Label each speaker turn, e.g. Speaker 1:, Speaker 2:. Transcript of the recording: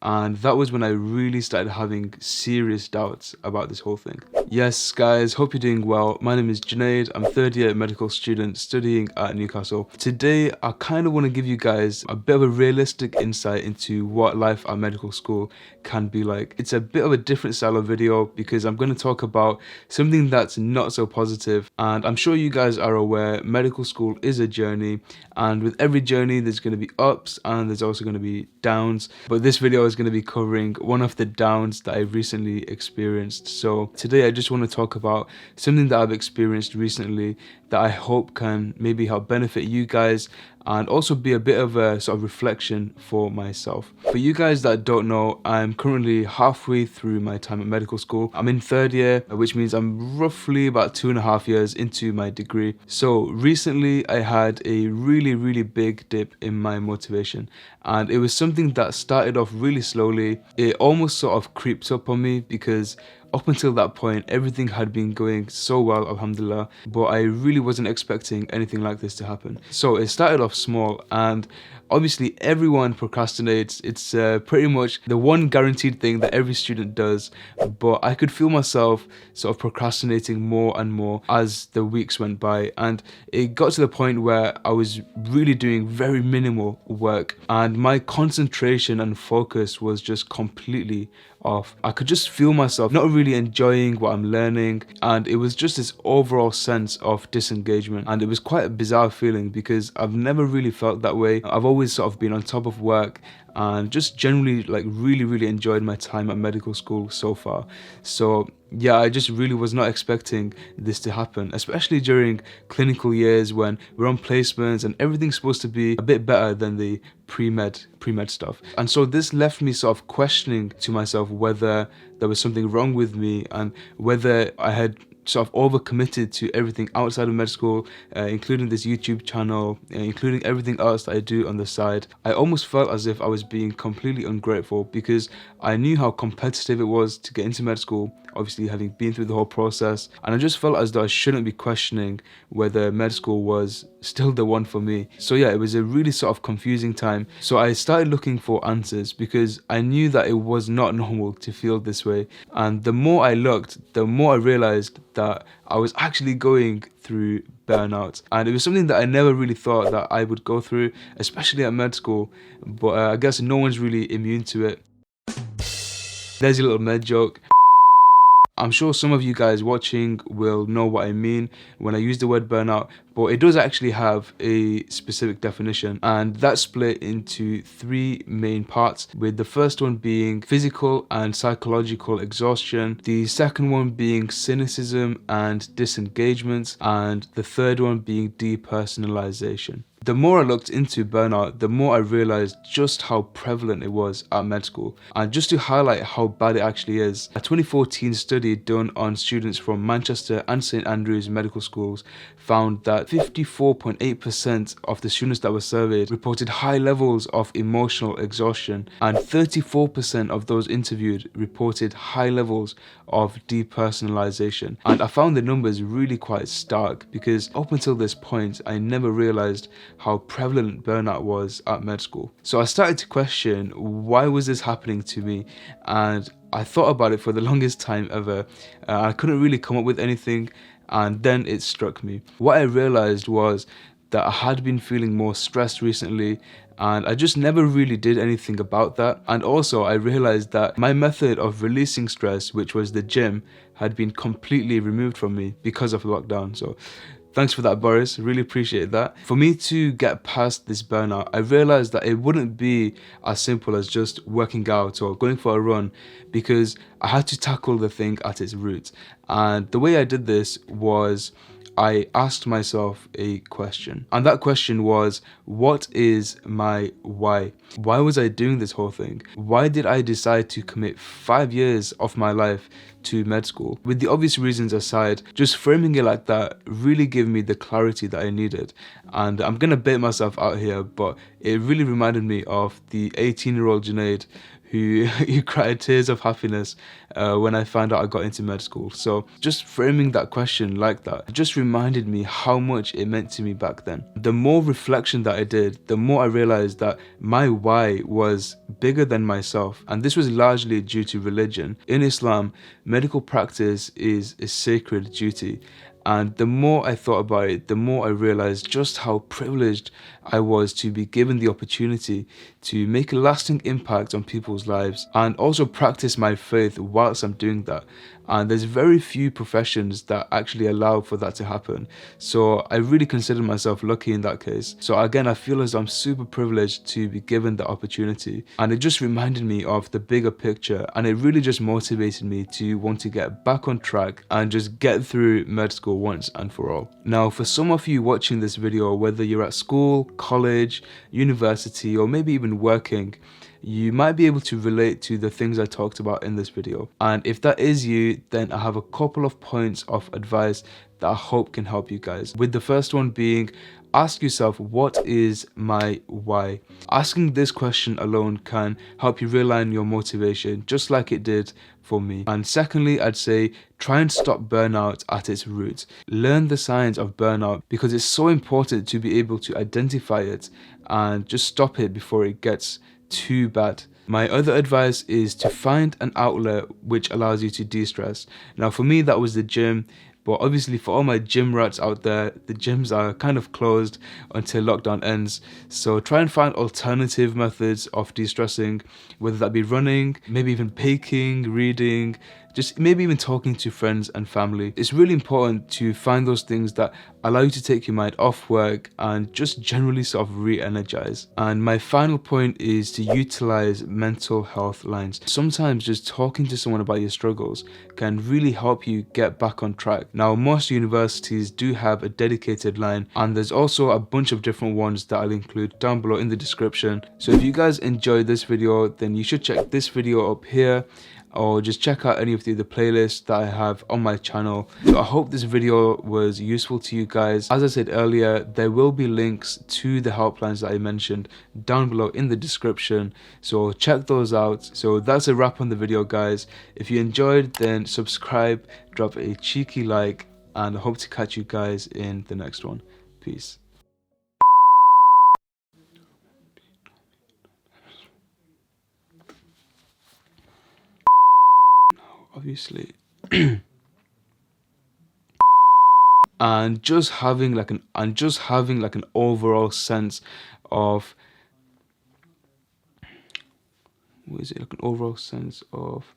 Speaker 1: And that was when I really started having serious doubts about this whole thing. Yes, guys, hope you're doing well. My name is Junaid. I'm third year medical student studying at Newcastle. Today, I kind of want to give you guys a bit of a realistic insight into what life at medical school can be like. It's a bit of a different style of video because I'm going to talk about something that's not so positive. And I'm sure you guys are aware medical school is a journey, and with every journey there's going to be ups and there's also going to be downs. But this video is going to be covering one of the downs that I've recently experienced. So today I just want to talk about something that I've experienced recently that I hope can maybe help benefit you guys and also be a bit of a sort of reflection for myself. For you guys that don't know, I'm currently halfway through my time at medical school. I'm in third year, which means I'm roughly about 2.5 years into my degree. So recently I had a really big dip in my motivation, and it was something that started off really slowly. It almost sort of creeps up on me because up until that point, everything had been going so well, alhamdulillah, but I really wasn't expecting anything like this to happen. So it started off small, and obviously everyone procrastinates. It's pretty much the one guaranteed thing that every student does, but I could feel myself sort of procrastinating more and more as the weeks went by, and it got to the point where I was really doing very minimal work and my concentration and focus was just completely off. I could just feel myself not really enjoying what I'm learning, and it was just this overall sense of disengagement, and it was quite a bizarre feeling because I've never really felt that way. I've always sort of been on top of work and just generally like really enjoyed my time at medical school so far. So yeah, I just really was not expecting this to happen, especially during clinical years when we're on placements and everything's supposed to be a bit better than the pre-med stuff. And so this left me sort of questioning to myself whether there was something wrong with me and whether I had sort of overcommitted to everything outside of med school, including this YouTube channel, including everything else that I do on the side. I almost felt as if I was being completely ungrateful because I knew how competitive it was to get into med school, obviously having been through the whole process, and I just felt as though I shouldn't be questioning whether med school was still the one for me. So yeah, it was a really sort of confusing time. So I started looking for answers because I knew that it was not normal to feel this way, and the more I looked, the more I realized that I was actually going through burnout, and it was something that I never really thought that I would go through, especially at med school, but I guess no one's really immune to it. There's your little med joke. I'm sure some of you guys watching will know what I mean when I use the word burnout, but it does actually have a specific definition, and that's split into 3 main parts, with the first one being physical and psychological exhaustion, the second one being cynicism and disengagement, and the third one being depersonalization. The more I looked into burnout, the more I realized just how prevalent it was at med school. And just to highlight how bad it actually is, a 2014 study done on students from Manchester and St Andrews medical schools found that 54.8% of the students that were surveyed reported high levels of emotional exhaustion, and 34% of those interviewed reported high levels of depersonalization. And I found the numbers really quite stark because up until this point, I never realized how prevalent burnout was at med school. So I started to question, why was this happening to me? And I thought about it for the longest time ever. I couldn't really come up with anything, and then it struck me. What I realized was that I had been feeling more stressed recently, and I just never really did anything about that. And also I realized that my method of releasing stress, which was the gym, had been completely removed from me because of lockdown. So thanks for that, Boris. Really appreciate that. For me to get past this burnout, I realized that it wouldn't be as simple as just working out or going for a run, because I had to tackle the thing at its root. And the way I did this was I asked myself a question, and that question was, what is my why? Why was I doing this whole thing? Why did I decide to commit 5 years of my life to med school? With the obvious reasons aside, just framing it like that really gave me the clarity that I needed. And I'm gonna bait myself out here, but it really reminded me of the 18-year-old Junaid who who cried tears of happiness when I found out I got into med school. So just framing that question like that just reminded me how much it meant to me back then. The more reflection that I did, the more I realized that my why was bigger than myself, and this was largely due to religion. In Islam, medical practice is a sacred duty. And the more I thought about it, the more I realized just how privileged I was to be given the opportunity to make a lasting impact on people's lives and also practice my faith whilst I'm doing that. And there's very few professions that actually allow for that to happen. So I really consider myself lucky in that case. So again, I feel as I'm super privileged to be given the opportunity. And it just reminded me of the bigger picture, and it really just motivated me to want to get back on track and just get through med school once and for all. Now, for some of you watching this video, whether you're at school, college, university, or maybe even working, you might be able to relate to the things I talked about in this video. And if that is you, then I have a couple of points of advice that I hope can help you guys. With the first one being, ask yourself, what is my why? Asking this question alone can help you realign your motivation, just like it did for me. And secondly, I'd say try and stop burnout at its roots. Learn the signs of burnout, because it's so important to be able to identify it and just stop it before it gets too bad. My other advice is to find an outlet which allows you to de-stress. Now for me, that was the gym. But obviously for all my gym rats out there, the gyms are kind of closed until lockdown ends. So try and find alternative methods of de-stressing, whether that be running, maybe even baking, reading, just maybe even talking to friends and family. It's really important to find those things that allow you to take your mind off work and just generally sort of re-energize. And my final point is to utilize mental health lines. Sometimes just talking to someone about your struggles can really help you get back on track. Now, most universities do have a dedicated line, and there's also a bunch of different ones that I'll include down below in the description. So if you guys enjoyed this video, then you should check this video up here, or just check out any of the other playlists that I have on my channel. So I hope this video was useful to you guys. As I said earlier, there will be links to the helplines that I mentioned down below in the description, so check those out. So that's a wrap on the video, guys. If you enjoyed, then subscribe, drop a cheeky like, and I hope to catch you guys in the next one. Peace. Obviously. and just having like an overall sense of, what is it, like an overall sense of